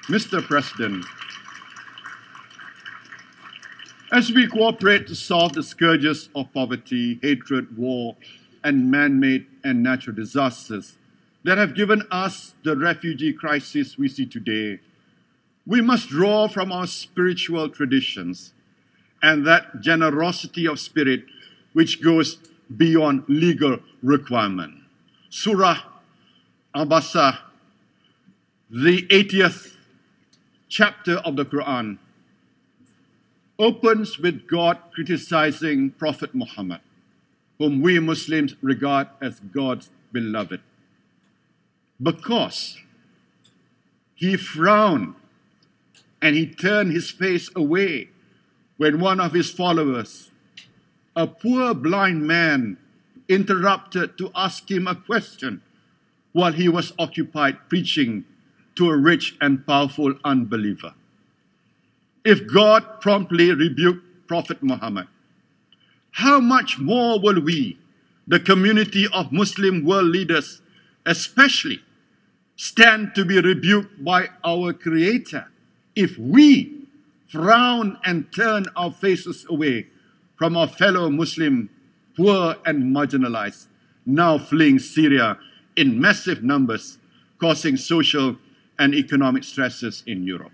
Mr. President, as we cooperate to solve the scourges of poverty, hatred, war, and man-made and natural disasters that have given us the refugee crisis we see today, we must draw from our spiritual traditions and that generosity of spirit which goes beyond legal requirement. Surah Abasa, the 80th chapter of the Quran, opens with God criticizing Prophet Muhammad, whom we Muslims regard as God's beloved, because he frowned and he turned his face away when one of his followers, a poor blind man, interrupted to ask him a question while he was occupied preaching to a rich and powerful unbeliever. If God promptly rebuked Prophet Muhammad, how much more will we, the community of Muslim world leaders especially, stand to be rebuked by our Creator if we frown and turn our faces away from our fellow Muslim, poor and marginalized, now fleeing Syria in massive numbers, causing social and economic stresses in Europe?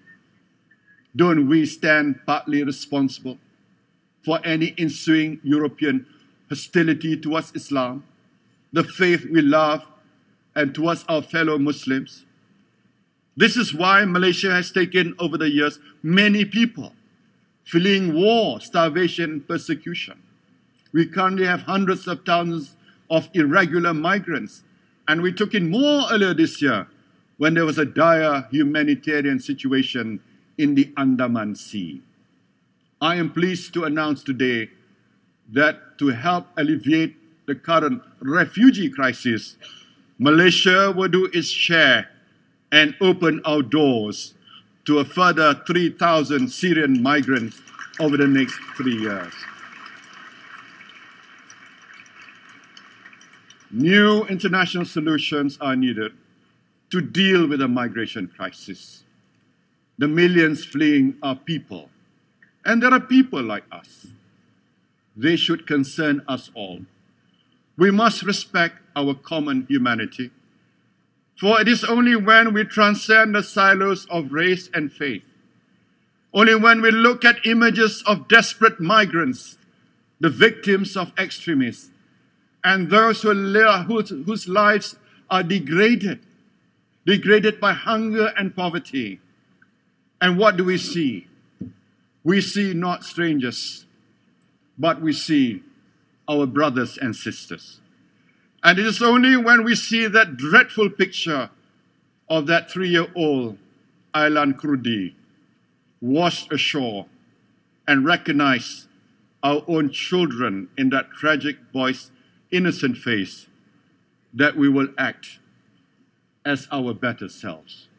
Don't we stand partly responsible for any ensuing European hostility towards Islam, the faith we love, and towards our fellow Muslims? This is why Malaysia has taken over the years many people fleeing war, starvation, and persecution. We currently have hundreds of thousands of irregular migrants, and we took in more earlier this year when there was a dire humanitarian situation in the Andaman Sea. I am pleased to announce today that to help alleviate the current refugee crisis, Malaysia will do its share and open our doors to a further 3,000 Syrian migrants over the next 3 years. New international solutions are needed to deal with the migration crisis. The millions fleeing are people, and there are people like us. They should concern us all. We must respect our common humanity, for it is only when we transcend the silos of race and faith, only when we look at images of desperate migrants, the victims of extremists, and those whose lives are degraded by hunger and poverty. And what do we see? We see not strangers, but we see our brothers and sisters. And it is only when we see that dreadful picture of that 3-year-old Aylan Kurdi washed ashore and recognize our own children in that tragic boy's innocent face that we will act as our better selves.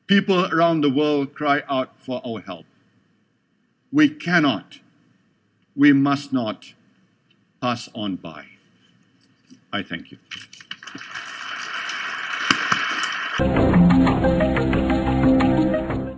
People around the world cry out for our help. We cannot, we must not pass on by. I thank you.